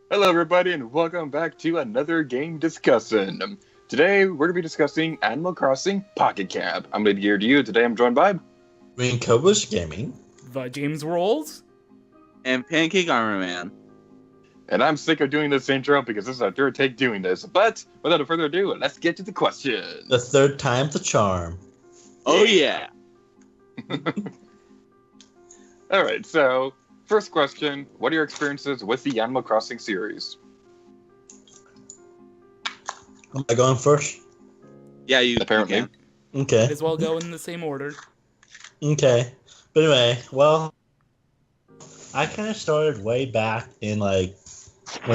Hello, everybody, and welcome back to another game discussion. Today, we're going to be discussing Animal Crossing Pocket Camp. I'm Lady Gear to you. Today, I'm joined by Green Cobus Gaming. TheJamesRolls. And Pancake Armor Man. and I'm sick of doing this intro because this is our third take doing this. But without further ado, let's get to the questions. The third time's the charm. Oh yeah. All right, so first question: what are your experiences with the Animal Crossing series? Am I going first? Yeah, you Apparently. can. Okay. Might as well go in the same order. Okay. But anyway, well, I kind of started way back in when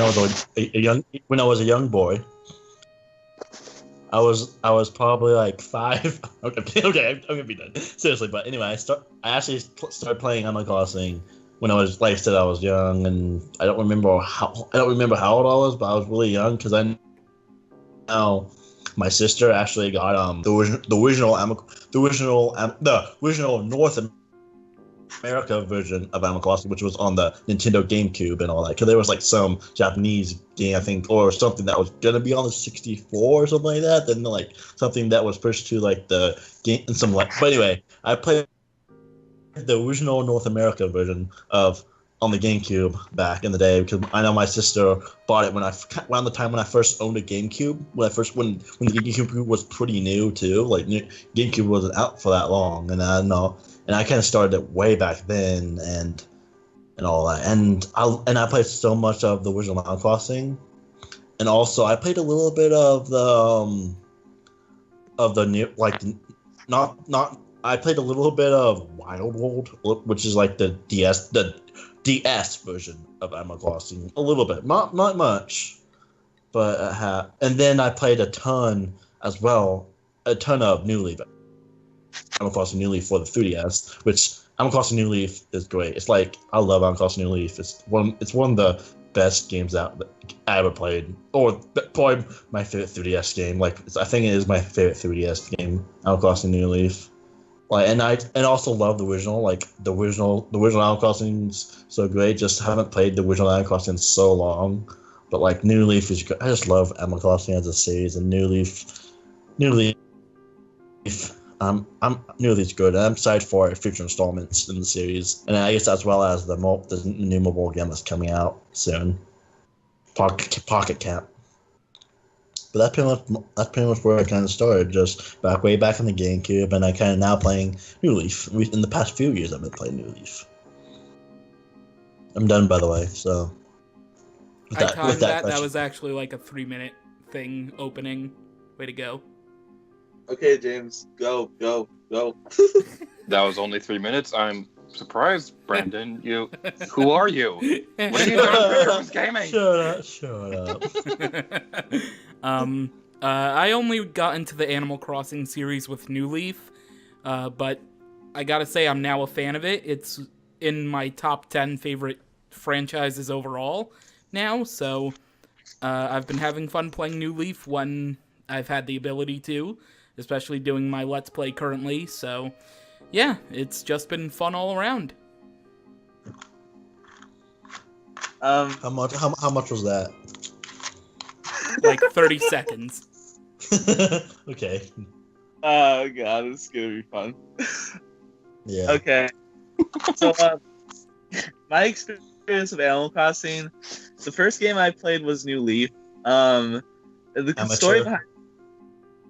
I was a young boy. I was probably like 5. Okay, I'm gonna be done. Seriously, but anyway, I actually started playing Animal Crossing when I was, like I said, I was young, and I don't remember how old I was, but I was really young because I know my sister actually got the original North America version of Animal Crossing, which was on the Nintendo GameCube and all that. Because there was like some Japanese game, I think, or something that was gonna be on the 64 or something like that. Then like something that was pushed to like the game and some like. But anyway, I played the original North America version of on the GameCube back in the day because I know my sister bought it around the time when I first owned a GameCube. When the GameCube was pretty new too, like GameCube wasn't out for that long, and I know, and I kind of started it way back then and all that, and I played so much of the original Animal Crossing, and also I played a little bit of the new not. I played a little bit of Wild World, which is like the DS version of Animal Crossing. A little bit, not much, but and then I played a ton as well, a ton of New Leaf, Animal Crossing New Leaf for the 3DS, which Animal Crossing New Leaf is great. It's like I love Animal Crossing New Leaf. It's one of the best games that I ever played, or probably my favorite 3DS game. I think it is my favorite 3DS game, Animal Crossing New Leaf. And I also love the original. The original Animal Crossing's so great. Just haven't played the original Animal Crossing in so long. But New Leaf is good. I just love Animal Crossing as a series, and New Leaf, New Leaf's good. And I'm excited for future installments in the series, and I guess as well as the new mobile game that's coming out soon, Pocket Camp. But that's pretty much where I kind of started, just way back in the GameCube, and I kind of now playing New Leaf. In the past few years, I've been playing New Leaf. I'm done, by the way. So I timed that. That was actually like a 3-minute thing opening. Way to go. Okay, James, go. That was only 3 minutes. I'm surprised, Brandon. Who are you? What are you doing on Christmas gaming? Shut up. I only got into the Animal Crossing series with New Leaf, but I gotta say I'm now a fan of it. It's in my top 10 favorite franchises overall now, so I've been having fun playing New Leaf when I've had the ability to, especially doing my Let's Play currently, so yeah, it's just been fun all around. How much was that? Like 30 seconds. Okay. Oh god, this is gonna be fun. Yeah. Okay. So my experience with Animal Crossing, the first game I played was New Leaf. The story behind.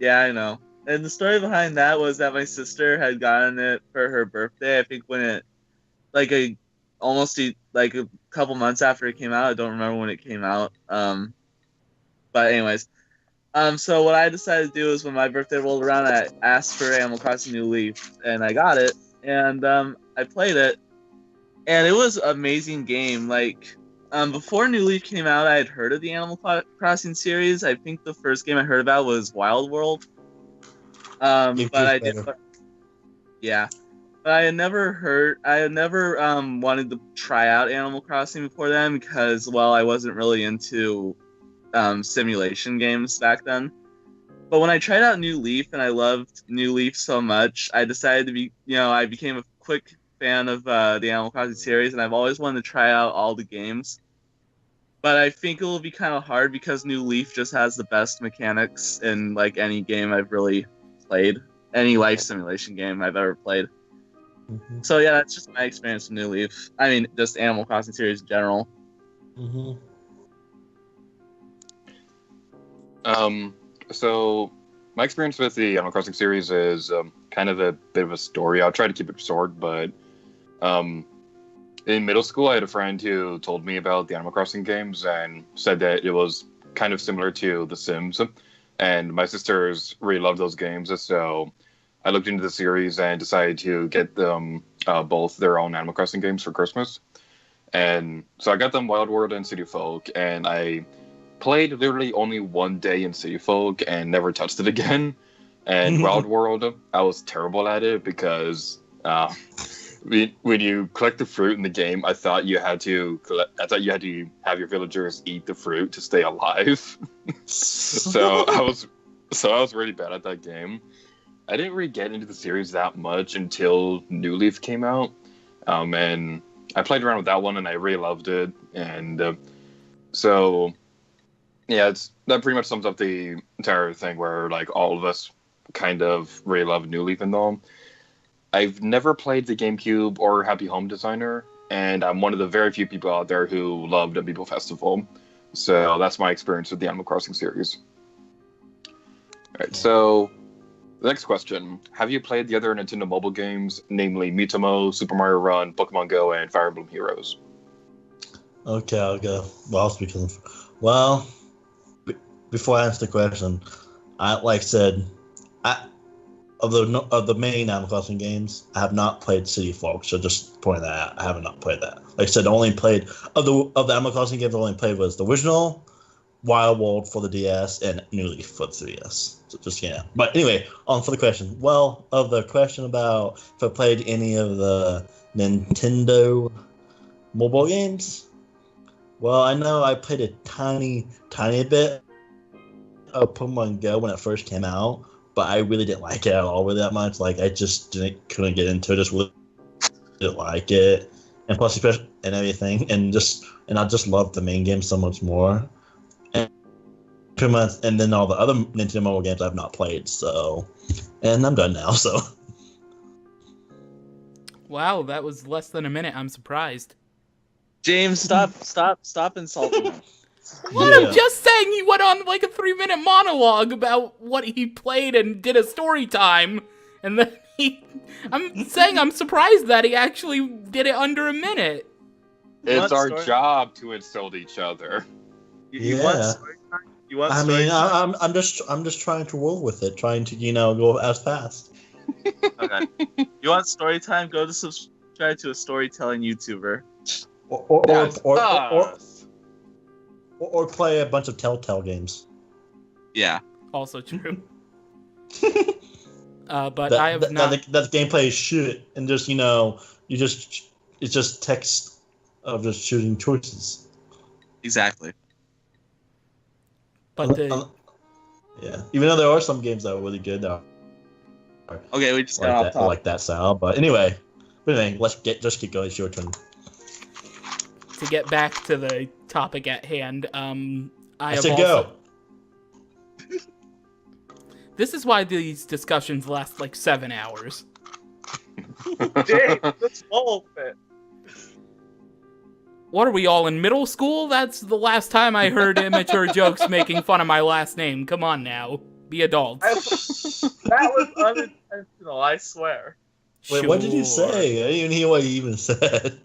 Yeah, I know. And the story behind that was that my sister had gotten it for her birthday. I think when it, a couple months after it came out. I don't remember when it came out. But anyways, so what I decided to do is when my birthday rolled around, I asked for Animal Crossing New Leaf, and I got it, and I played it, and it was an amazing game. Before New Leaf came out, I had heard of the Animal Crossing series. I think the first game I heard about was Wild World. But I did, yeah. But I had never wanted to try out Animal Crossing before then because, well, I wasn't really into simulation games back then. But when I tried out New Leaf and I loved New Leaf so much, I decided I became a quick fan of the Animal Crossing series, and I've always wanted to try out all the games. but I think it will be kind of hard because New Leaf just has the best mechanics in like any game I've really played, any life simulation game I've ever played. Mm-hmm. So yeah, that's just my experience with New Leaf. I mean, just Animal Crossing series in general. Mm-hmm. So my experience with the Animal Crossing series is kind of a bit of a story. I'll try to keep it short, but in middle school, I had a friend who told me about the Animal Crossing games and said that it was kind of similar to The Sims. And my sisters really loved those games, so I looked into the series and decided to get them both their own Animal Crossing games for Christmas. And so I got them Wild World and City Folk, and I played literally only one day in City Folk and never touched it again. And Wild World, I was terrible at it because when you collect the fruit in the game, I thought you had to have your villagers eat the fruit to stay alive. so I was really bad at that game. I didn't really get into the series that much until New Leaf came out, and I played around with that one and I really loved it. And so yeah, that pretty much sums up the entire thing where like all of us kind of really love New Leaf and all. I've never played the GameCube or Happy Home Designer, and I'm one of the very few people out there who loved Amiibo Festival. So that's my experience with the Animal Crossing series. Alright, so the next question. Have you played the other Nintendo mobile games, namely Miitomo, Super Mario Run, Pokemon Go, and Fire Emblem Heroes? Okay, I'll go. Before I answer the question, I said, of the main Animal Crossing games, I have not played City Folk, so just pointing that out. I have not played that. Like I said, only played of the Animal Crossing games I only played was the original, Wild World for the DS, and New Leaf for the 3DS. So just yeah. But anyway, on for the question. Well, of the question about if I played any of the Nintendo mobile games, well, I know I played a tiny bit of Pokemon Go when it first came out, but I really didn't like it at all really that much. Like I just couldn't get into it. Just really didn't like it, and plus especially and everything, and I just loved the main game so much more. And pretty much, and then all the other Nintendo mobile games I've not played. So, and I'm done now. So. Wow, that was less than a minute. I'm surprised. James, stop insulting him. What? Yeah. I'm just saying he went on like a 3-minute monologue about what he played and did a story time, and then I'm saying I'm surprised that he actually did it under a minute. It's our job to insult each other. You want story time? You want I story mean, time? I'm just trying to roll with it, trying to go as fast. Okay. You want story time? Go to subscribe to a storytelling YouTuber. Or play a bunch of Telltale games. Yeah. Also true. But I have not. That gameplay is shit, and just it's just text of just shooting choices. Exactly. But yeah, even though there are some games that are really good. Okay, we just like got that, off topic. Like that style. But anyway, let's keep going. It's your turn. To get back to the topic at hand, I said go. This is why these discussions last like 7 hours. James, let's roll with it. What are we all in middle school? That's the last time I heard immature jokes making fun of my last name. Come on now, be adults. That was unintentional, I swear. Wait, what did you say? I didn't even hear what you even said.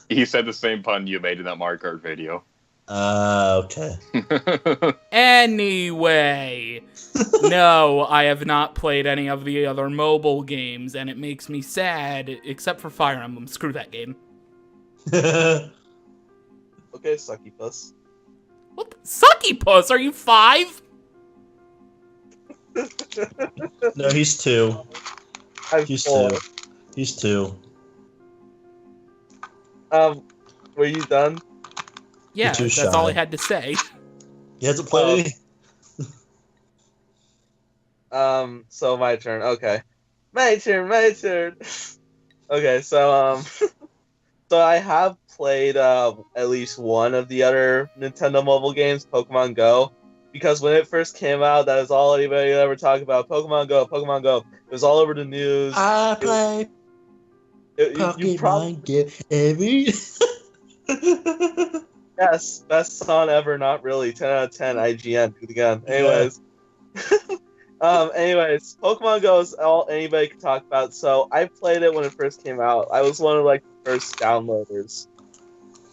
He said the same pun you made in that Mario Kart video. Okay. Anyway, no, I have not played any of the other mobile games, and it makes me sad, except for Fire Emblem. Screw that game. Okay, sucky puss. What? Sucky puss? Are you 5? No, he's 2. He's 2. He's 2. Were you done? Yeah, that's shy. all I had to say. He hasn't played any. So my turn. Okay. My turn. Okay, so, So I have played at least one of the other Nintendo mobile games, Pokemon Go, because when it first came out, that is all anybody ever talked about. Pokemon Go, Pokemon Go. It was all over the news. I play You probably Pokemon Go every. yes, best song ever. Not really. 10 out of 10. IGN. Do it again. Anyways. Anyways, Pokemon Go is all anybody can talk about. So I played it when it first came out. I was one of like the first downloaders,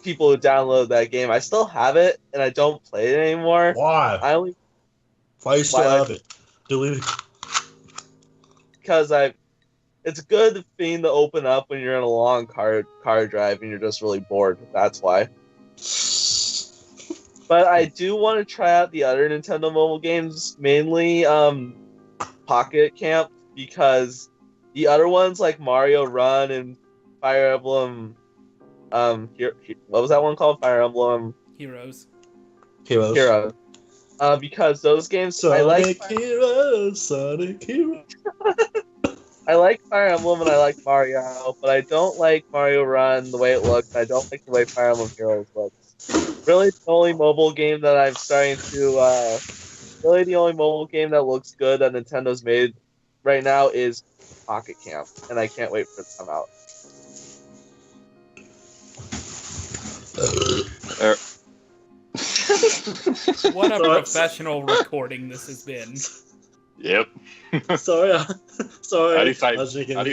people who downloaded that game. I still have it, and I don't play it anymore. Why? I only Why you still have it? Delete it. because it's a good thing to open up when you're in a long car drive and you're just really bored. That's why. But I do want to try out the other Nintendo mobile games, mainly Pocket Camp, because the other ones like Mario Run and Fire Emblem, what was that one called? Fire Emblem Heroes. Heroes. Because those games, I like Sonic Heroes. I like Fire Emblem and I like Mario, but I don't like Mario Run the way it looks. I don't like the way Fire Emblem Heroes looks. Really, the only mobile game that I'm starting to, really the only mobile game that looks good that Nintendo's made right now is Pocket Camp, and I can't wait for it to come out. What a professional recording this has been. Yep. Sorry. I decided you my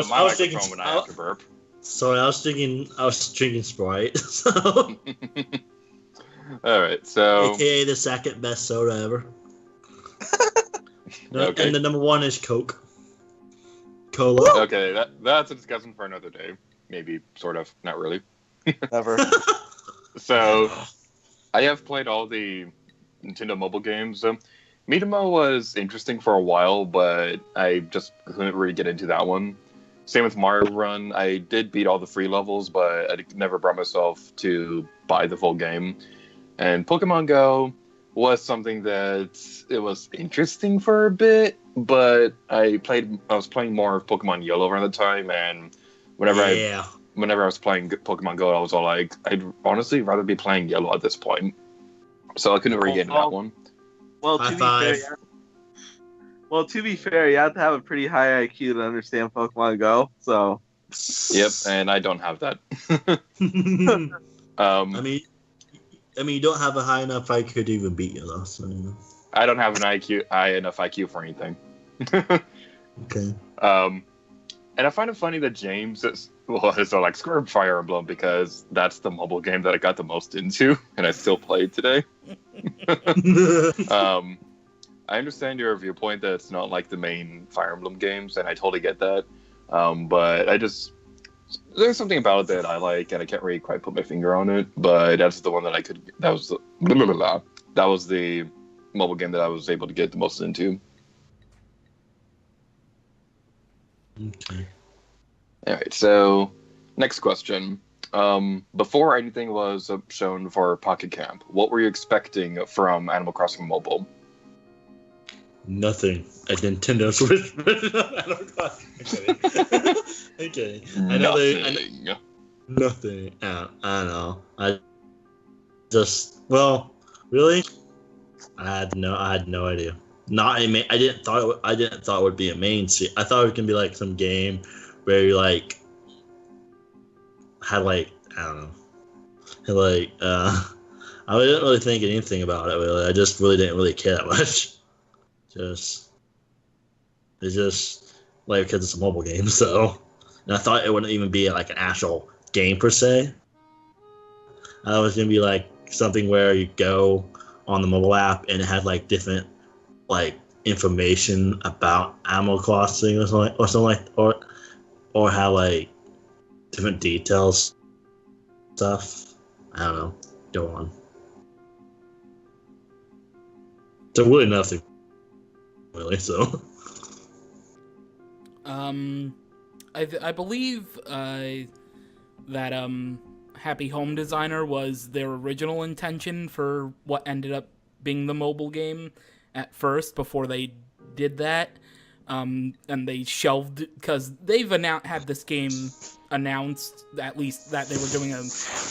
microphone when I have to burp. Sorry, I was drinking Sprite. So. All right, so AKA the second best soda ever. Okay. And the number one is Coca Cola. Okay, that's a discussion for another day. Maybe, sort of, not really. Never. So, I have played all the Nintendo mobile games. Meetemo was interesting for a while, but I just couldn't really get into that one. Same with Mario Run. I did beat all the free levels, but I never brought myself to buy the full game. And Pokemon Go was something that it was interesting for a bit, but I was playing more of Pokemon Yellow around the time, and whenever I was playing Pokemon Go, I was all like, I'd honestly rather be playing Yellow at this point. So I couldn't really get into that one. Well, to be fair, you have to have a pretty high IQ to understand Pokemon Go. So. Yep, and I don't have that. I mean, you don't have a high enough IQ to even beat you, though. So. I don't have high enough IQ for anything. Okay. And I find it funny that James is like, screw Fire Emblem, because that's the mobile game that I got the most into, and I still play it today. I understand your viewpoint that it's not like the main Fire Emblem games, and I totally get that. But there's something about it that I like, and I can't really quite put my finger on it. But that's the one that that was the mobile game that I was able to get the most into. Okay. All right, so next question. Before anything was shown for Pocket Camp, what were you expecting from Animal Crossing Mobile? Nothing. A Nintendo Switch version of Animal Crossing. I'm kidding. Nothing. I don't know. Really? I had no idea. I didn't thought it would be a main series. I thought it was gonna be like some game where you like had like I don't know, I didn't really think anything about it. Really, I just really didn't really care that much. It's just like because it's a mobile game, so. And I thought it wouldn't even be like an actual game per se. I thought it was gonna be like something where you go on the mobile app and it had like different like information about Animal Crossing or have like different details stuff. I don't know. Go on. So really nothing. Really, so. I believe that Happy Home Designer was their original intention for what ended up being the mobile game at first before they did that. and they shelved because they've had this game announced, at least that they were doing an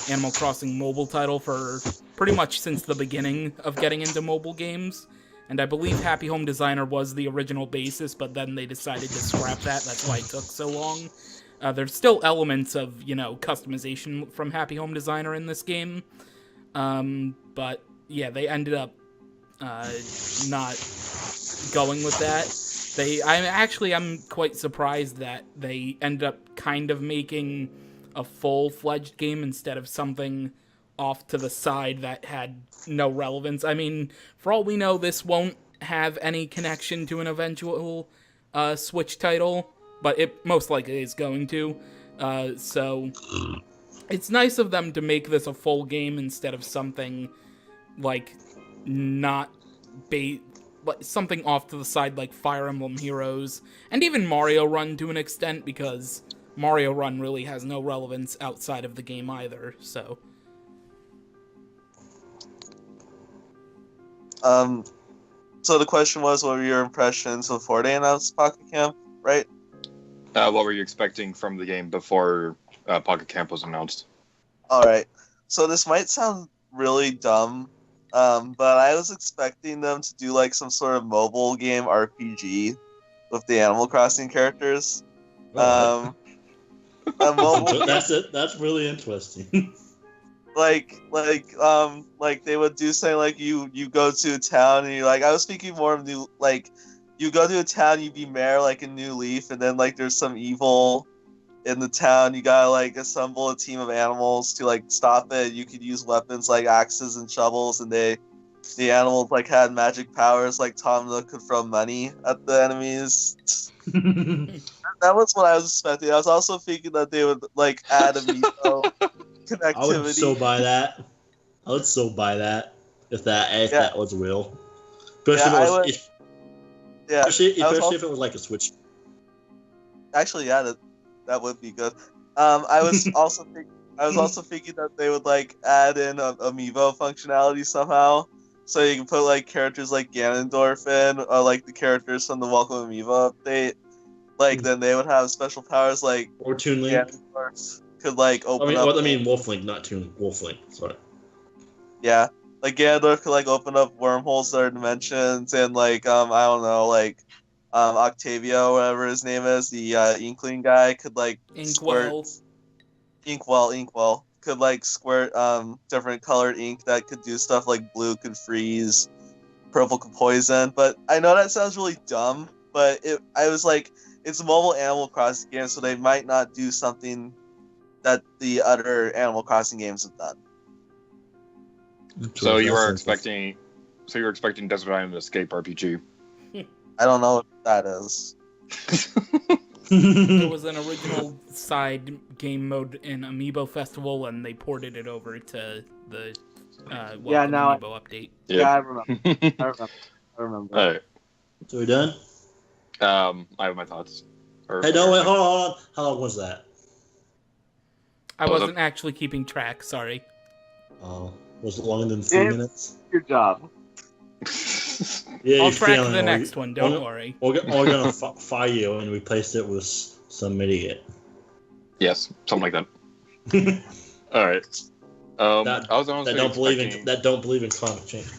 Animal Crossing mobile title for pretty much since the beginning of getting into mobile games. And I believe Happy Home Designer was the original basis, but then they decided to scrap that. That's why it took so long. There's still elements of, customization from Happy Home Designer in this game. But yeah, they ended up not going with that. I'm quite surprised that they ended up kind of making a full-fledged game instead of something off to the side that had no relevance. I mean, for all we know, this won't have any connection to an eventual Switch title, but it most likely is going to. So it's nice of them to make this a full game instead of something like something off to the side like Fire Emblem Heroes, and even Mario Run to an extent, because Mario Run really has no relevance outside of the game either, so. So the question was, what were your impressions before they announced Pocket Camp, right? What were you expecting from the game before Pocket Camp was announced? Alright, so this might sound really dumb, but I was expecting them to do like some sort of mobile game RPG with the Animal Crossing characters. A mobile That's really interesting. like they would do something like you go to a town and you're like, I was thinking more of new, like you go to a town, you be mayor like in New Leaf, and then like there's some evil in the town, you gotta like assemble a team of animals to like stop it. You could use weapons like axes and shovels, and the animals like had magic powers, like Tom Nook could throw money at the enemies. That was what I was expecting. I was also thinking that they would like add amiibo connectivity. I would so buy that. If that was real. Especially if it was like a Switch. Actually, yeah, that would be good. I was also thinking that they would like add in amiibo functionality somehow, so you can put like characters like Ganondorf in, or like the characters from the Welcome Amiibo update. Like then they would have special powers like or Toon Link. Ganondorf could like open up. Wolf Link, not Toon Wolf Link. Sorry. Yeah, like Ganondorf could like open up wormholes to other dimensions, and like I don't know, like Octavio, whatever his name is, the Inkling guy, could like Inkwell could like squirt different colored ink that could do stuff like blue could freeze, purple could poison. But I know that sounds really dumb, but I was like, it's a mobile Animal Crossing game, so they might not do something that the other Animal Crossing games have done. So you were expecting Desert Island Escape RPG. I don't know what that is. It was an original side game mode in Amiibo Festival, and they ported it over to the Amiibo update. Yeah, I remember. I remember. All right. So we done? I have my thoughts. Hey, no, wait, hold on. How long was that? I wasn't actually keeping track, sorry. Oh, was it longer than 3 minutes? Good job. Yeah, I'll track the next one, don't worry. We're going to fire you and replace it with some idiot. Yes, something like that. All right. That don't believe in climate change.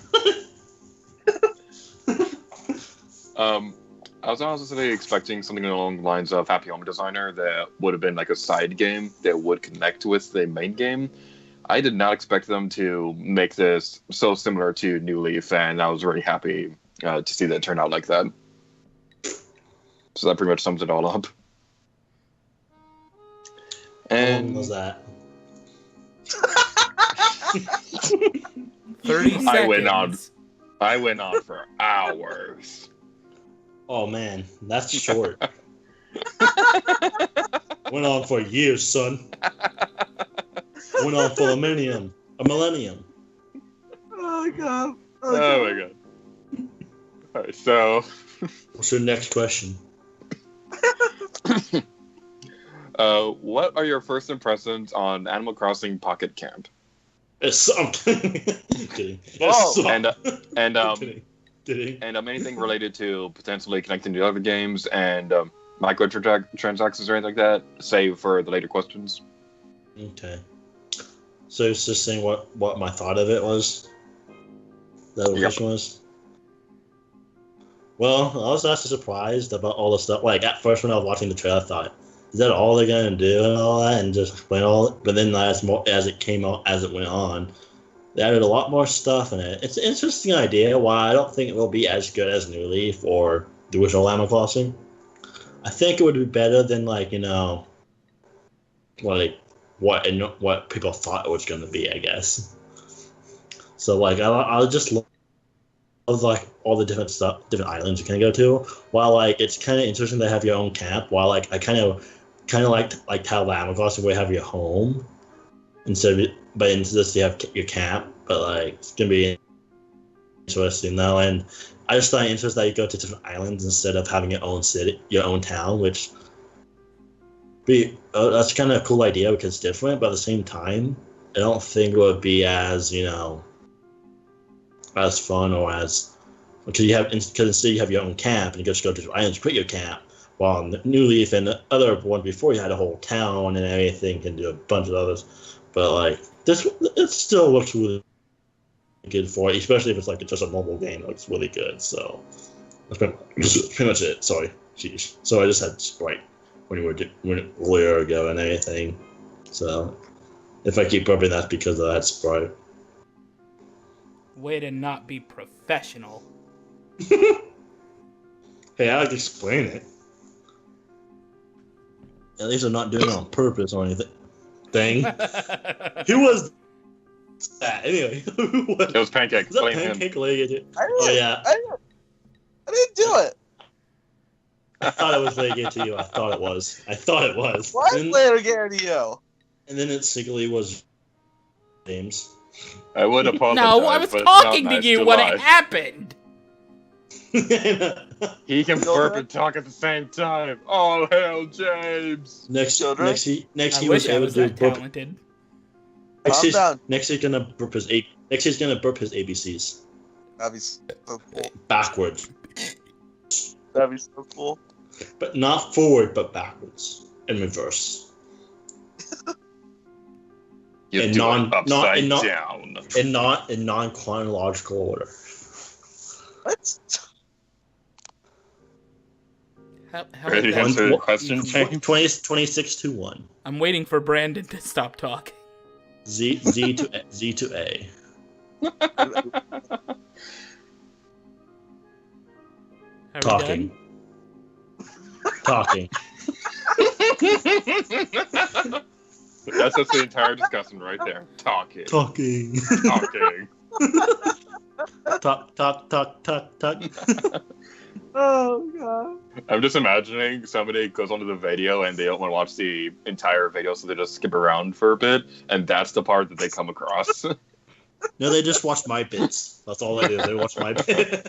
I was honestly expecting something along the lines of Happy Home Designer that would have been like a side game that would connect with the main game. I did not expect them to make this so similar to New Leaf, and I was very happy to see that turn out like that. So that pretty much sums it all up. And how long was that? 30 seconds. I went on for hours. Oh man, that's short. Went on for years, son. Went on for a millennium. Oh my god. Oh my god. Alright, so what's your next question? What are your first impressions on Animal Crossing Pocket Camp? It sucked. I'm kidding. Oh, and I'm kidding. Did he? And anything related to potentially connecting to other games and microtransactions or anything like that, save for the later questions. Okay. So it's just saying what my thought of it was. That what the question was? Well, I was actually surprised about all the stuff. Like, at first when I was watching the trailer, I thought, is that all they're going to do and all that? And just explain all it? But then as it came out, as it went on, they added a lot more stuff in it. It's an interesting idea. Why I don't think it will be as good as New Leaf or the original Animal Crossing. I think it would be better than, like, you know, like what people thought it was going to be, I guess. So, like, I just love, like, all the different islands you can go to. While, like, it's kind of interesting to have your own camp. While, like, I kind of like how the Animal Crossing where you have your home but into this you have your camp. But, like, it's gonna be interesting though. And I just find it interesting that you go to different islands instead of having your own city, your own town, which that's kind of a cool idea because it's different. But at the same time, I don't think it would be as, you know, as fun or as because instead you have your own camp and you just go to the islands, put your camp. While in the New Leaf and the other one before, you had a whole town and everything, and do a bunch of others. But, like, this, it still looks really good for it, especially if it's like just a mobile game. It looks really good. So that's pretty much it. Sorry, jeez. So I just had Sprite when earlier ago and everything. So if I keep rubbing, that's because of that Sprite. Way to not be professional. Hey, I like to explain it. At least I'm not doing it on purpose or anything. Who was that? Anyway, who was It was Pancake. Was that Blame him. Pancake Lady? I didn't do it. I thought it was Lady to you. I thought it was. Why later Gary to you? And then it secretly was James. I would apologize. No, I was but it's not talking nice to you to when lie. it happened. He can burp and talk at the same time. All hail James! Next he I was wish I able was to that burp. talented. Calm down. Next he's gonna burp his ABCs That'd be so cool. backwards, That'd be so cool. but not forward, but backwards and reverse. You And do non- it upside not- and not- down. In non-chronological order. What? How Ready did to answer the that... question, James? 26-1. I'm waiting for Brandon to stop talking. Z to A. Are we Talking. done? Talking. That's just the entire discussion right there. Talking. Talking. Talking. Talk. Oh god. I'm just imagining somebody goes onto the video and they don't want to watch the entire video, so they just skip around for a bit, and that's the part that they come across. No, they just watch my bits. That's all they do. They watch my bits.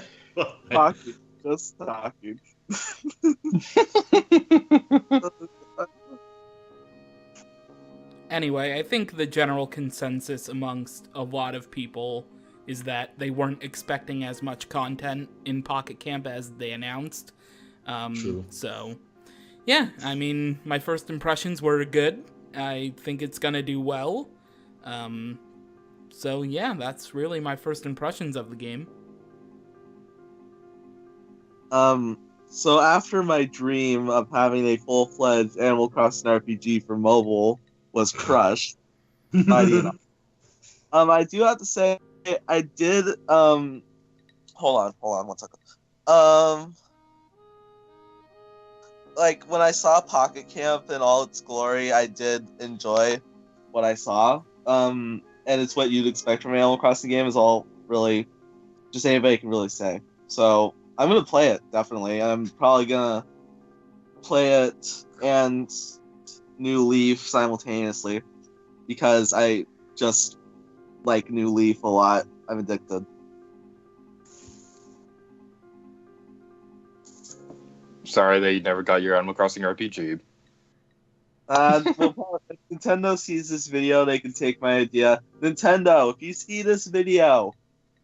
Talking. Just talking. Anyway, I think the general consensus amongst a lot of people is that they weren't expecting as much content in Pocket Camp as they announced. True. So, yeah, I mean, my first impressions were good. I think it's gonna do well. So, yeah, that's really my first impressions of the game. So after my dream of having a full-fledged Animal Crossing RPG for mobile was crushed, I do have to say I did hold on 1 second. Like when I saw Pocket Camp in all its glory, I did enjoy what I saw. And it's what you'd expect from an Animal Crossing game, is all really just anybody can really say. So I'm gonna play it, definitely. I'm probably gonna play it and New Leaf simultaneously because I just like New Leaf a lot. I'm addicted. Sorry that you never got your Animal Crossing RPG. Well, if Nintendo sees this video, they can take my idea. Nintendo, if you see this video,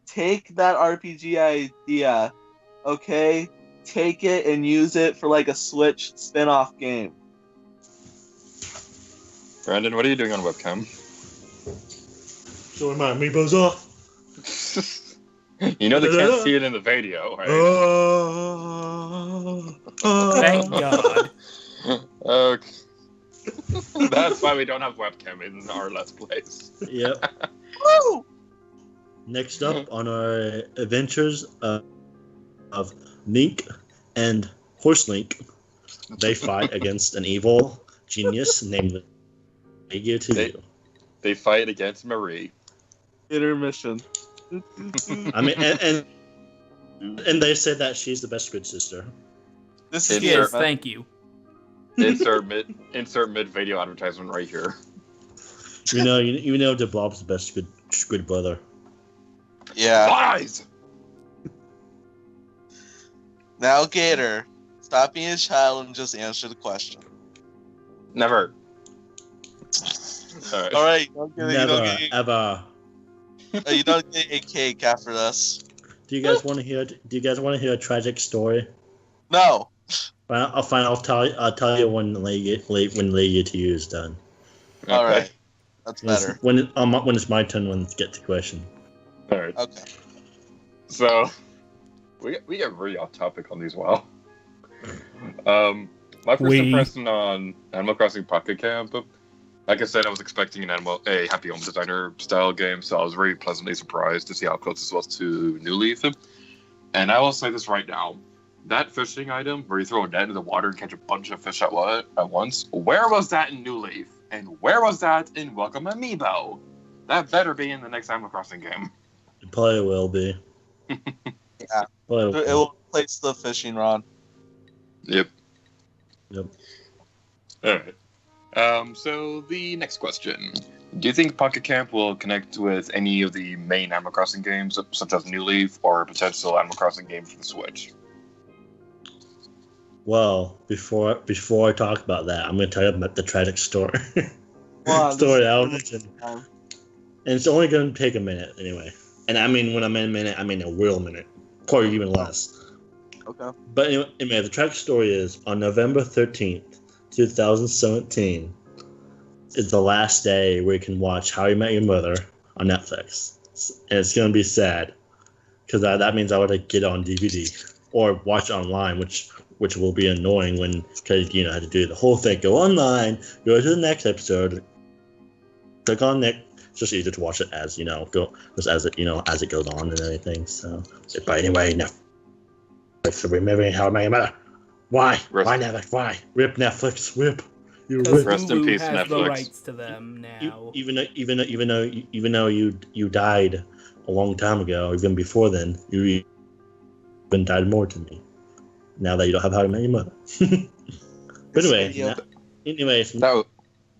take that RPG idea, okay? Take it and use it for like a Switch spin-off game. Brandon, what are you doing on webcam? Showing my amiibos off. You know they can't see it in the video, right? Thank God. Okay. That's why we don't have webcam in our Let's Plays. Yep. Woo! Next up on our adventures of Link and Horse Link, they fight against an evil genius named Legia. They fight against Marie. Intermission. I mean, and they said that she's the best Squid sister. This Insert- is Yes, thank you. Insert mid video advertisement right here. You know, the Blob's the best Squid brother. Yeah. Lies. Now, Gator, stop being a child and just answer the question. Never. All right. All right. You Ever. don't get a cake after this. Do you guys want to hear? A tragic story? No. I'll tell you when Legia 2 is done. All Okay. right. That's better. When it's my turn when to get the question. All right. Okay. So we get really off topic on these. Wow. My first impression on Animal Crossing Pocket Camp. Like I said, I was expecting a Happy Home Designer style game, so I was very pleasantly surprised to see how close this was to New Leaf. And I will say this right now. That fishing item, where you throw a net into the water and catch a bunch of fish at once, where was that in New Leaf? And where was that in Welcome Amiibo? That better be in the next Animal Crossing game. It probably will be. Yeah. Probably It will replace the fishing rod. Yep. Yep. Alright. So the next question. Do you think Pocket Camp will connect with any of the main Animal Crossing games, such as New Leaf or a potential Animal Crossing game for the Switch? Well, before I talk about that, I'm going to tell you about the tragic story. Wow, story this- I was mentioning. And it's only going to take a minute anyway. And I mean, when I mean a minute, I mean a real minute. Probably even less. Okay. But anyway, the tragic story is on November 13th, 2017, is the last day where you can watch How You Met Your Mother on Netflix. And it's going to be sad. Because that means I would have to get it on DVD. Or watch it online, which will be annoying because I had to do the whole thing. Go online, go to the next episode, click on next. It's just easier to watch it as go just as it as it goes on and everything. So, but anyway, Netflix. So remembering How I Met Your Mother. Why? Why Netflix? Why? Rip Netflix. Rip. You Because rip. Rest in Hulu peace, has the Netflix. rights to them now. Even though you died a long time ago, even before then, you even died more to me. Now that you don't have How to Met Your Mother. But anyway, That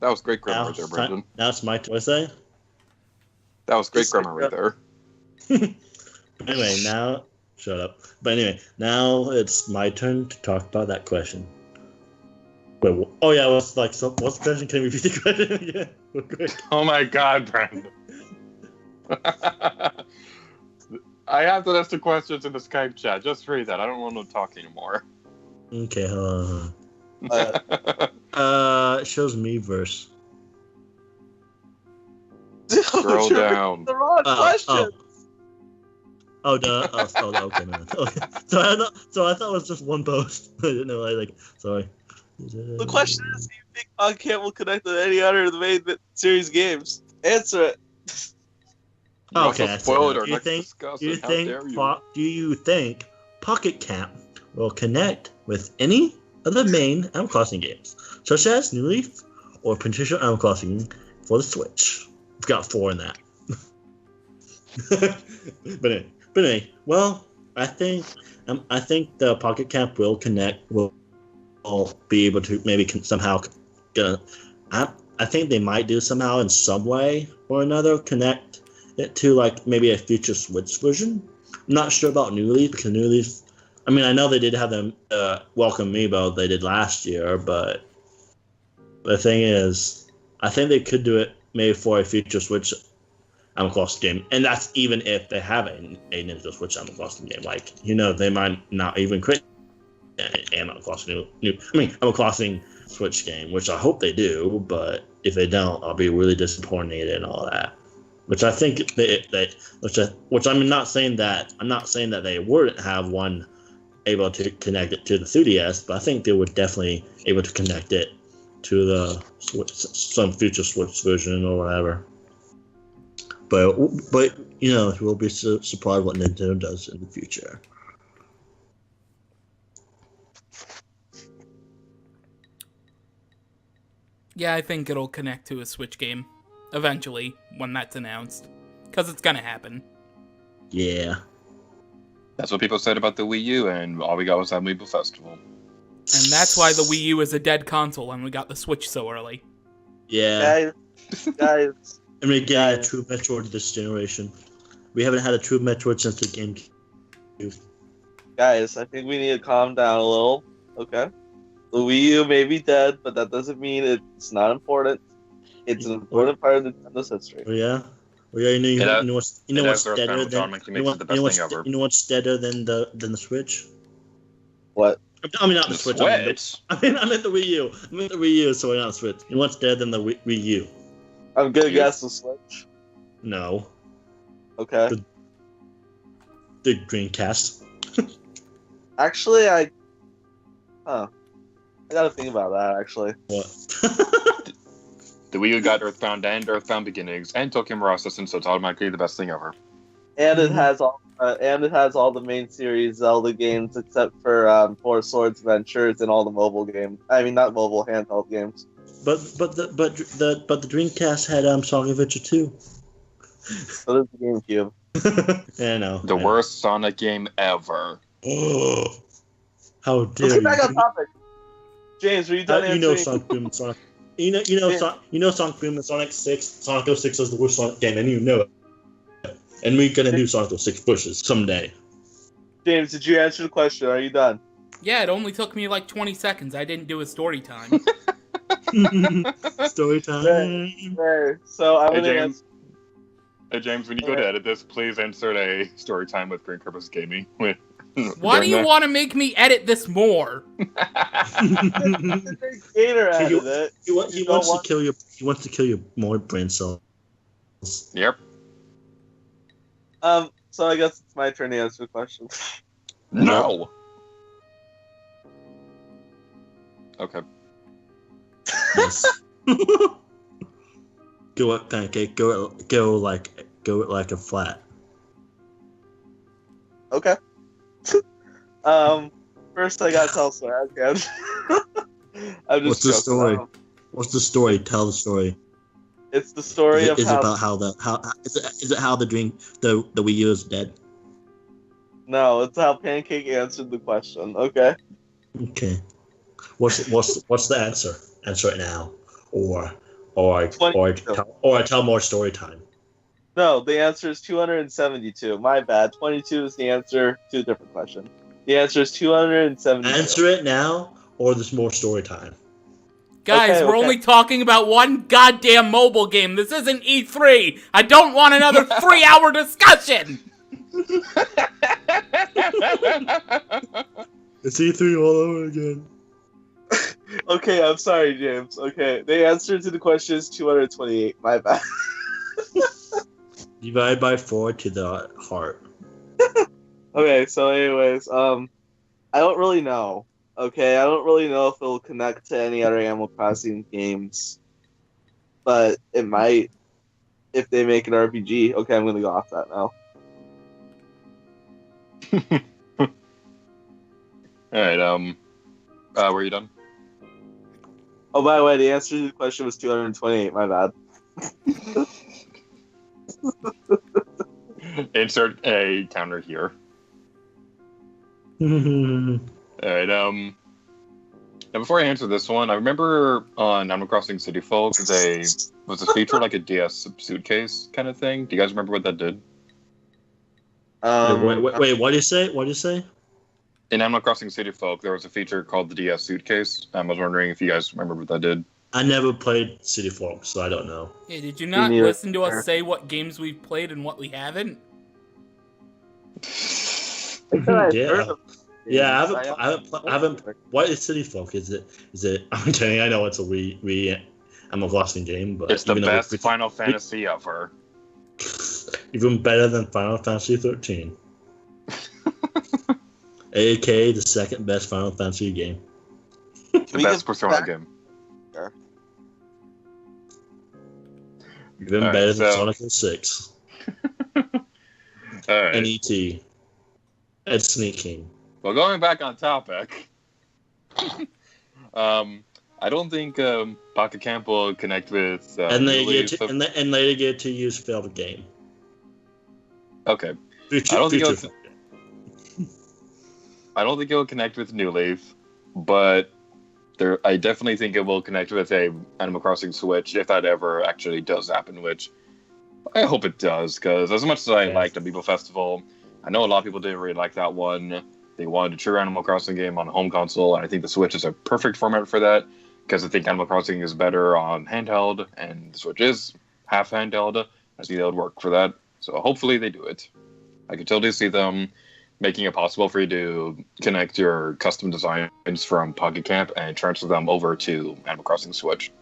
was great grammar right there, Brendan. Now it's my turn. What did I say? That was great grammar right there. But anyway, now shut up. But anyway, now it's my turn to talk about that question. Wait, oh yeah, what's the question? Can you repeat the question again? Real quick? Oh my God, Brendan. I have to list the questions in the Skype chat. Just read that. I don't want to talk anymore. Okay, hold on. It shows me verse. Scroll down. The wrong question. Okay, no. Okay. So I thought it was just one post. I didn't know. Sorry. The question is, do you think Pocket Camp will connect with any other of the main series games? Answer it. You Okay, also spoiled our do you next think? discussion. Do you How think? dare you? Do you think Pocket Camp will connect with any of the main Animal Crossing games, such as New Leaf or potential Animal Crossing for the Switch? We've got 4 in that. But anyway, well, I think the Pocket Camp will connect. Will be able to maybe somehow. I think they might do somehow in some way or another connect it to maybe a future Switch version. I'm not sure about New Leaf because New Leaf. I mean, I know they did have them Welcome Amiibo they did last year, but the thing is, I think they could do it maybe for a future Switch. Animal Crossing game, and that's even if they have a Nintendo Switch Animal Crossing game. Like, they might not even create an Animal Crossing Animal Crossing Switch game, which I hope they do. But if they don't, I'll be really disappointed and all that. Which I think which I'm not saying that they wouldn't have one able to connect it to the 3DS, but I think they would definitely able to connect it to the Switch, some future Switch version or whatever. But we'll be surprised what Nintendo does in the future. Yeah, I think it'll connect to a Switch game eventually when that's announced, because it's gonna happen. Yeah. That's what people said about the Wii U, and all we got was Amiibo Festival. And that's why the Wii U is a dead console, and we got the Switch so early. Yeah. Guys. And we're getting a true Metroid this generation. We haven't had a true Metroid since the GameCube. Guys, I think we need to calm down a little, okay? The Wii U may be dead, but that doesn't mean it's not important. It's an important part of Nintendo's history. Oh yeah? You know what's deader than the Switch? What? I mean, not the Switch. I meant the Wii U. I meant the Wii U, sorry, not the Switch. You know what's deader than the Wii U? I'm gonna guess the Switch. No. Okay. The Dreamcast. Actually, I gotta think about that, actually. What? The Wii U got Earthbound and Earthbound Beginnings and Tokyo Mirage Sessions, so it's automatically the best thing ever. And it has all the main series Zelda games except for Four Swords Adventures and all the mobile games. I mean, not mobile, handheld games. But the Dreamcast had Sonic Adventure 2. So does the GameCube. Yeah, I know. The worst Sonic game ever. Oh, how dare Let's you! get back on topic. James, were you done answering? Sonic Boom and Sonic. Sonic Boom and Sonic 6. Sonic 06 is the worst Sonic game, and you know it. And we're gonna do Sonic 06 pushes someday. James, did you answer the question? Are you done? Yeah, it only took me like 20 seconds. I didn't do a story time. Story time. Okay. So I'm gonna answer. Hey James, when you go to edit this, please insert a story time with Green Purpose Gaming. Why do you want to make me edit this more? Gator added it. He wants to kill your more brain cells. Yep. So I guess it's my turn to answer the question. No. Okay. Yes. Go up, pancake. Go like a flat. Okay. First I gotta tell a story. Okay. I'm just What's the story? What's the story? Tell the story. It's the story of how. Is it how the Wii U is dead? No, it's how Pancake answered the question. Okay. Okay. What's the answer? Answer it now, or tell more story time. No, the answer is 272. My bad. 22 is the answer to a different question. The answer is 272. Answer it now, or there's more story time. Guys, we're only talking about one goddamn mobile game. This isn't E3. I don't want another 3-hour discussion. It's E3 all over again. Okay, I'm sorry, James. Okay, the answer to the question is 228. My bad. Divide by 4 to the heart. Okay, so anyways, I don't really know. Okay, I don't really know if it'll connect to any other Animal Crossing games, but it might if they make an RPG. Okay, I'm gonna go off that now. All right. Were you done? Oh, by the way, the answer to the question was 228. My bad. Insert a counter here. Alright, now before I answer this one, I remember on Animal Crossing City Folk, there was a feature like a DS suitcase kind of thing. Do you guys remember what that did? Wait, what do you say? What do you say? In Animal Crossing City Folk, there was a feature called the DS suitcase. I was wondering if you guys remember what that did. I never played City Folk, so I don't know. Hey, did you not neither. listen to us say what games we've played and what we haven't? Yeah. Yeah, I haven't. What is City Folk? Is it? I'm telling you, I know it's a Wii Animal Crossing game, but It's the best Final Fantasy ever. Even better than Final Fantasy 13. aka the second best Final Fantasy game. The best Persona game. Sure. Even better than Sonic 06. Alright. And E.T. And Sneak King. Well, going back on topic, I don't think Pocket Camp will connect with. And later get to use failed game. Okay. Future, I don't think future I don't think it will connect with New Leaf, but I definitely think it will connect with a Animal Crossing Switch if that ever actually does happen. Which I hope it does, because as much as I liked Amiibo Festival, I know a lot of people didn't really like that one. They wanted a true Animal Crossing game on a home console, and I think the Switch is a perfect format for that, because I think Animal Crossing is better on handheld, and the Switch is half handheld. I think that would work for that. So hopefully they do it. I could totally see them making it possible for you to connect your custom designs from Pocket Camp and transfer them over to Animal Crossing Switch.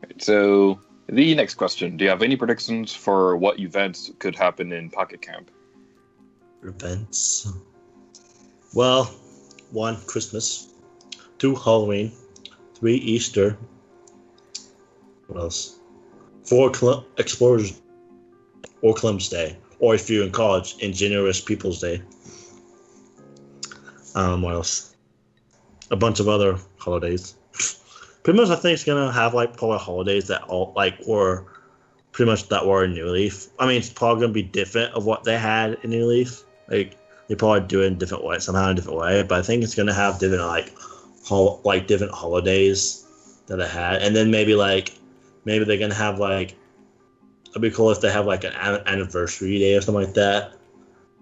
Right, so the next question: do you have any predictions for what events could happen in Pocket Camp? Events. Well, 1, Christmas. 2, Halloween. 3, Easter. What else? 4, Explorers or Columbus Day. Or if you're in college, Ingenious People's Day. What else? A bunch of other holidays. Pretty much, I think it's gonna have like probably holidays that all like were pretty much that were in New Leaf. I mean, it's probably gonna be different of what they had in New Leaf. Like they probably do it in a different way, somehow in a different way. But I think it's gonna have different different holidays that they had, and then maybe they're gonna have like. It'd be cool if they have like an anniversary day or something like that.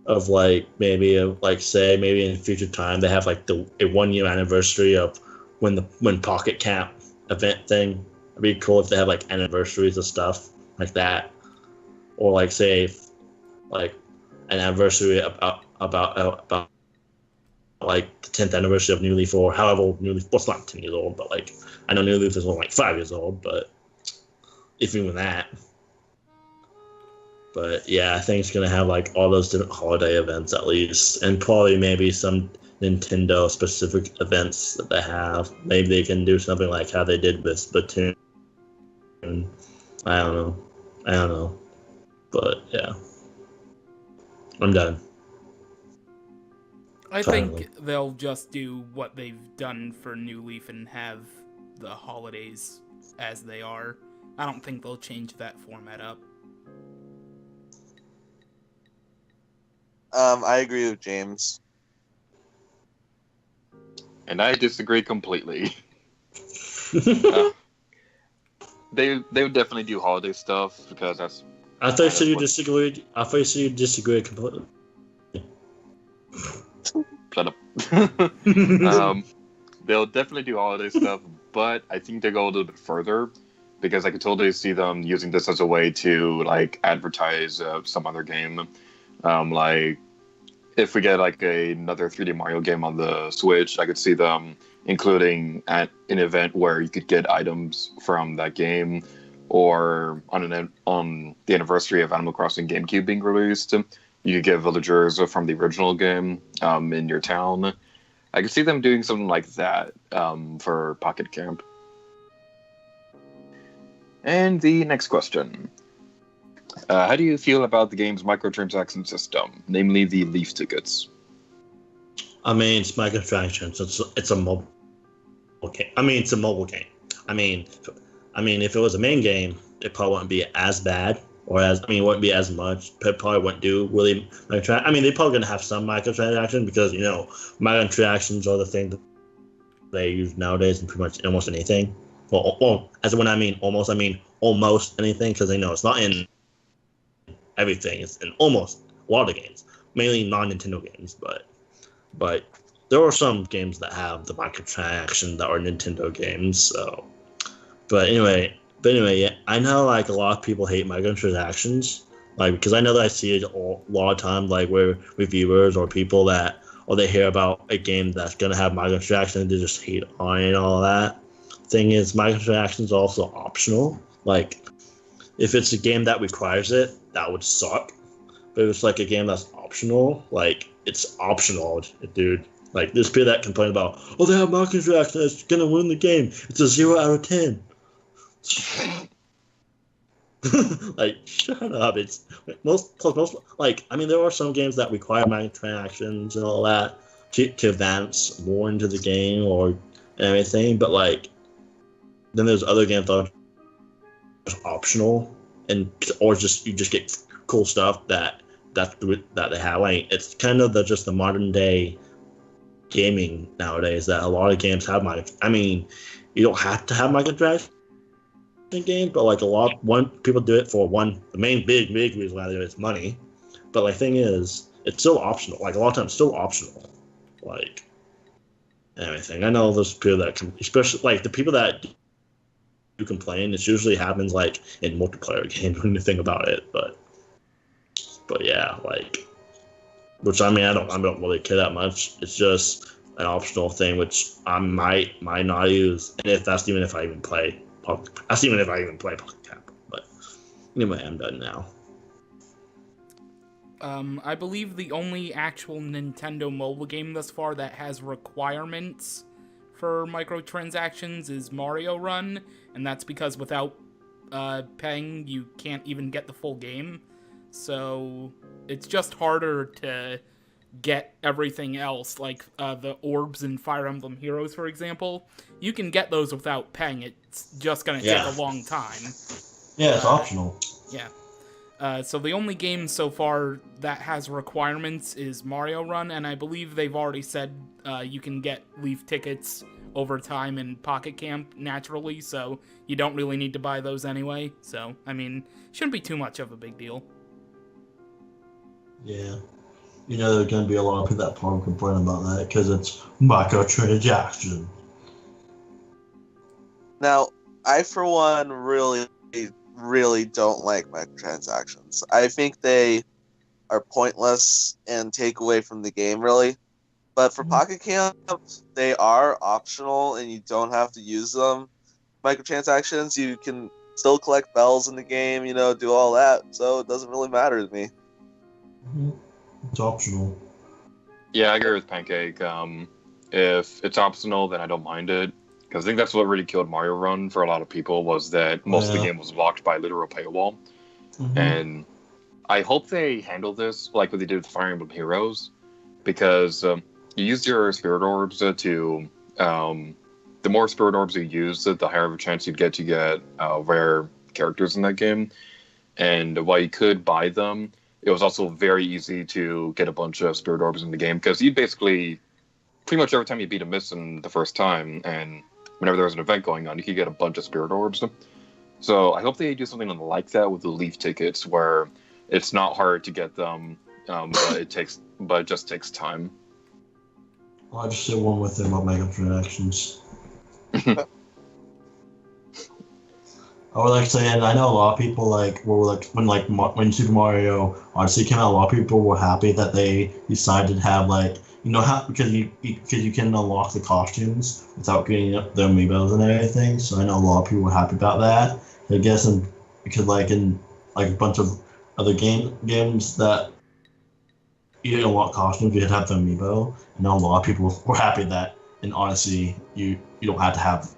Of like maybe in future time they have like a 1 year anniversary of when Pocket Camp event thing. It'd be cool if they have like anniversaries of stuff like that, or like say like an anniversary about like the 10th anniversary of New Leaf, or however old New Leaf. Well, it's not 10 years old, but like I know New Leaf is only like 5 years old, but if even that. But yeah, I think it's gonna have like all those different holiday events at least, and probably maybe some Nintendo specific events that they have. Maybe they can do something like how they did with Splatoon. I don't know. But yeah, I'm done. I Finally. think they'll just do what they've done for New Leaf and have the holidays as they are. I don't think they'll change that format up. I agree with James. And I disagree completely. They would definitely do holiday stuff because that's. I thought you disagreed. I thought you disagreed completely. Shut up. They'll definitely do holiday stuff, but I think they go a little bit further because I could totally see them using this as a way to like advertise some other game. Like if we get like another 3D Mario game on the Switch, I could see them including at an event where you could get items from that game, or on the anniversary of Animal Crossing GameCube being released, you could get villagers from the original game in your town. I could see them doing something like that for Pocket Camp. And the next question. How do you feel about the game's microtransaction system, namely the Leaf tickets? I mean, it's Microtransactions. It's a mobile game. It's a mobile game. I mean, if it was a main game, it probably wouldn't be as bad, it wouldn't be as much. It probably wouldn't do really. They're probably gonna have some microtransactions because microtransactions are the thing that they use nowadays in pretty much almost anything. Well, when I mean almost anything, because it's not in everything. It's in almost a lot of games, mainly non-Nintendo games, but there are some games that have the microtransaction that are Nintendo games. So, but anyway, yeah, I know like a lot of people hate microtransactions, like because I know that I see it a lot of times, like where reviewers or people that or they hear about a game that's gonna have microtransactions, they just hate on it and all that. Thing is, microtransactions are also optional. Like, if it's a game that requires it, that would suck. But if it's like a game that's optional, like it's optional, dude. Like there's people that complain about, oh, they have microtransactions, it's gonna win the game. It's a 0 out of 10. Like, shut up. It's most like I mean there are some games that require microtransactions and all that to advance more into the game or anything, but like then there's other games that are just optional and or just you just get cool stuff that they have. Like it's kind of just the modern day gaming nowadays that a lot of games have I mean you don't have to have microtransactions games, but like people do it for the main big reason why they do it is money. But like thing is, it's still optional. Like a lot of times, it's still optional. Like everything. I know there's people that especially like the people that do complain. It usually happens like in multiplayer games when you think about it. But yeah, like which I mean I don't really care that much. It's just an optional thing which I might not use, and that's even if I even play. That's even if I even play Pocket Cap. But anyway, I'm done now. I believe the only actual Nintendo mobile game thus far that has requirements for microtransactions is Mario Run, and that's because without paying, you can't even get the full game. So it's just harder to get everything else, like the orbs in Fire Emblem Heroes, for example. You can get those without paying. It's just going to take a long time. Yeah, it's optional. Yeah. So the only game so far that has requirements is Mario Run, and I believe they've already said you can get Leaf tickets over time in Pocket Camp naturally, so you don't really need to buy those anyway. So, I mean, shouldn't be too much of a big deal. Yeah. You know, there's going to be a lot of people that probably complain about that because it's microtransaction. Now, I for one really don't like microtransactions. I think they are pointless and take away from the game, really. But for Pocket Camp, they are optional and you don't have to use them. Microtransactions, you can still collect bells in the game, you know, do all that. So it doesn't really matter to me. Mm-hmm. It's optional. Yeah, I agree with Pancake. If it's optional, then I don't mind it. Because I think that's what really killed Mario Run for a lot of people, was that most of the game was blocked by a literal paywall. Mm-hmm. And I hope they handle this like what they did with Fire Emblem Heroes. Because you use your spirit orbs to... the more spirit orbs you use, the higher of a chance you'd get to get rare characters in that game. And while you could buy them, it was also very easy to get a bunch of spirit orbs in the game, because you'd basically, pretty much every time you beat a mission the first time, and whenever there was an event going on, you could get a bunch of spirit orbs. So I hope they do something like that with the Leaf tickets, where it's not hard to get them, but it just takes time. I'll just say one more thing about microtransactions. I would like to say, and I know a lot of people when Super Mario Odyssey came out, a lot of people were happy that they decided to have because you can unlock the costumes without getting the amiibos and everything. So I know a lot of people were happy about that. I guess because in a bunch of other games that you didn't unlock costumes, you had to have the amiibo. I know a lot of people were happy that in Odyssey you don't have to have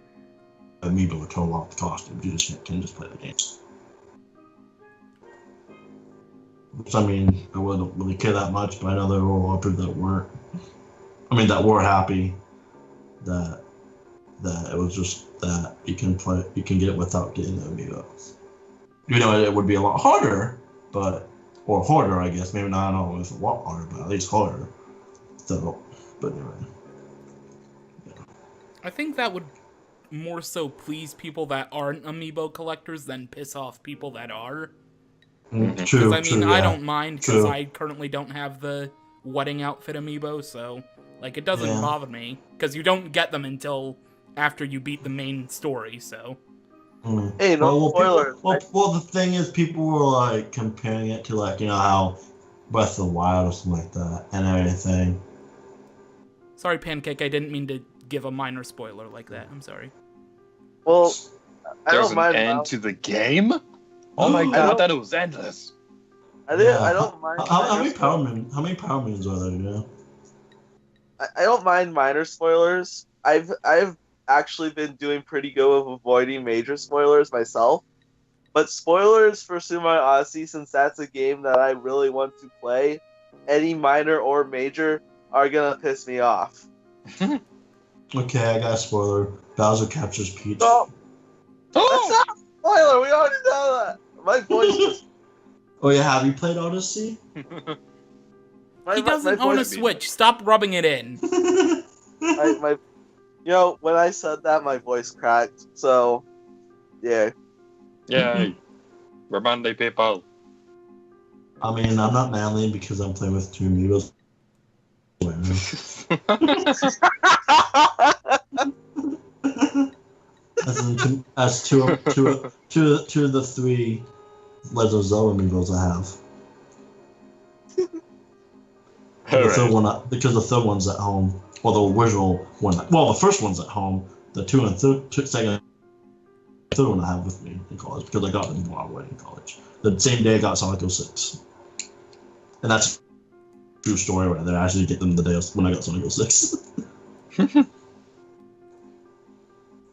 amiibo to unlock the costume. You can just play the game. Which, I mean, I wouldn't really care that much, but I know there were a lot of people that weren't. That were happy that it was just that you can get it without getting the amiibos. You know, it would be a lot harder, or harder, I guess. Maybe not. I don't know if it's a lot harder, but at least harder. So, but anyway. Yeah. I think that would more so please people that aren't amiibo collectors than piss off people that are. True. I don't mind because I currently don't have the wedding outfit amiibo, so Like, it doesn't Yeah. bother me, because you don't get them until after you beat the main story, so... Hey, no spoilers. Well, the thing is, people were like comparing it to like how Breath of the Wild or something like that, and everything. Sorry, Pancake, I didn't mean to give a minor spoiler like that. I'm sorry. Well, I There's don't an mind. end to the game? Oh my I god, I don't- thought it was endless. I don't mind. How many Power Moons are there? You know? I don't mind minor spoilers. I've actually been doing pretty good with avoiding major spoilers myself. But spoilers for Super Mario Odyssey, since that's a game that I really want to play, any minor or major are gonna piss me off. Okay, I got a spoiler. Bowser captures Peach. No, that's Oh! not a spoiler. We already know that. My voice just. Oh yeah, have you played Odyssey? My, He doesn't my own a voice, Switch. Stop rubbing it in. when I said that, my voice cracked. So, yeah. Yay. We're Monday people. I mean, I'm not manly because I'm playing with two amigos. As two of the three Legend of Zelda amigos I have. Because the third one's at home. Well, the original one. Well, the first one's at home. The second, third one I have with me in college because I got them while I was in college. The same day I got Sonic 06. And that's a true story right there. I actually get them the day when I got Sonic 06. All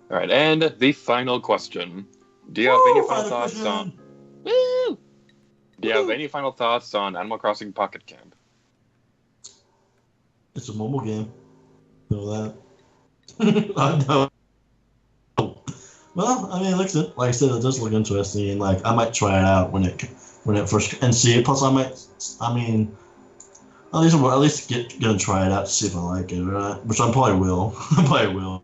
right, and the final question. Do you have any final thoughts on... Woo! Do you have any final thoughts on Animal Crossing Pocket Camp? It's a mobile game. Know that. I know. Well, I mean, it looks like I said, it does look interesting, and like I might try it out when it first and see it. Plus, at least gonna try it out to see if I like it, right? Which I probably will. I probably will.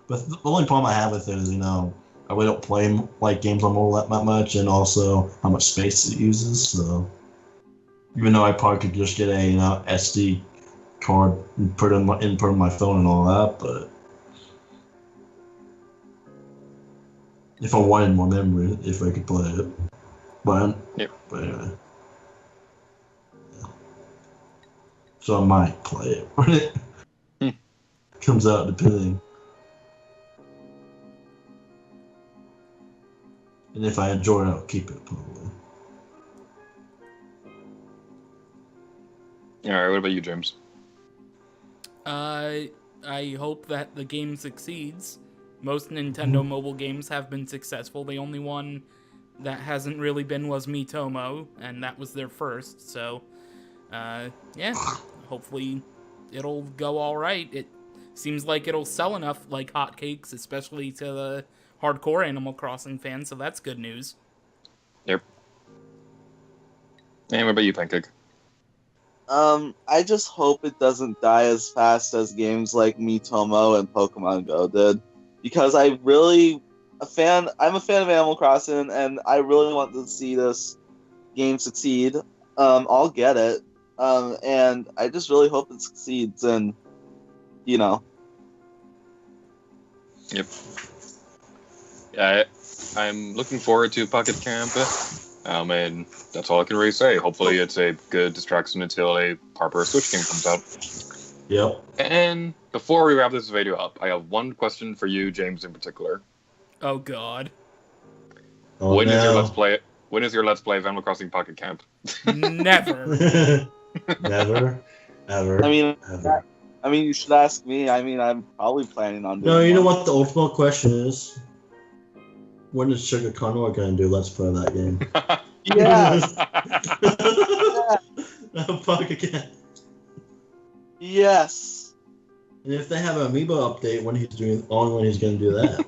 But the only problem I have with it is, I really don't play like games on mobile that much, and also how much space it uses. So, even though I probably could just get a SD card and put in my phone and all that, but if I wanted more memory, if I could play it, but anyway, yeah. So I might play it when it comes out, depending. And if I enjoy it, I'll keep it, probably. All right, what about you, James? I hope that the game succeeds. Most Nintendo mobile games have been successful. The only one that hasn't really been was Miitomo, and that was their first. So, yeah, hopefully it'll go all right. It seems like it'll sell enough like hotcakes, especially to the hardcore Animal Crossing fans. So that's good news. Yep. And what about you, Pancake? I just hope it doesn't die as fast as games like Miitomo and Pokemon Go did, because I'm a fan of Animal Crossing, and I really want to see this game succeed. I'll get it, and I just really hope it succeeds, and Yep. Yeah, I'm looking forward to Pocket Camp. And that's all I can really say. Hopefully it's a good distraction until a proper Switch game comes out. Yep. And before we wrap this video up, I have one question for you, James, in particular. Oh God. Oh, When is your no. Let's Play? When is your Let's Play of Animal Crossing Pocket Camp? Never. Never, ever. I mean, you should ask me. I mean, I'm probably planning on doing No, you know one. what the ultimate question is? When is Sugar Conroy gonna do Let's Play that game? Yes. Pocket Camp. Yes. And if they have an Amiibo update, when he's gonna do that?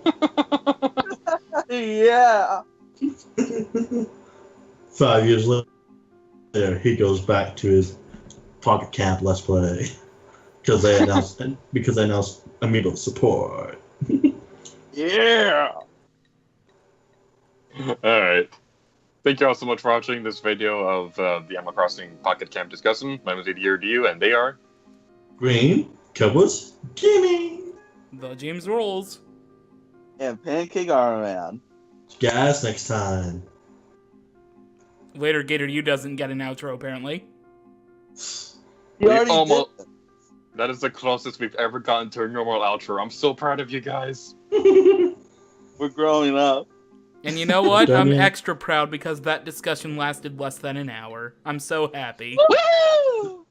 Yeah. 5 years later, he goes back to his Pocket Camp Let's Play because they announced Amiibo support. Yeah. Alright. Thank you all so much for watching this video of the Animal Crossing Pocket Camp discussion. My name is ADRDU, and they are... Green, Cowboys, G.A.M.E. The James Rolls. And Pancake Armor Man. Guys, next time. Later, Gator, you doesn't get an outro, apparently. You already almost- did. That is the closest we've ever gotten to a normal outro. I'm so proud of you guys. We're growing up. And you know what? Done I'm yet? extra proud because that discussion lasted less than an hour. I'm so happy. Woo!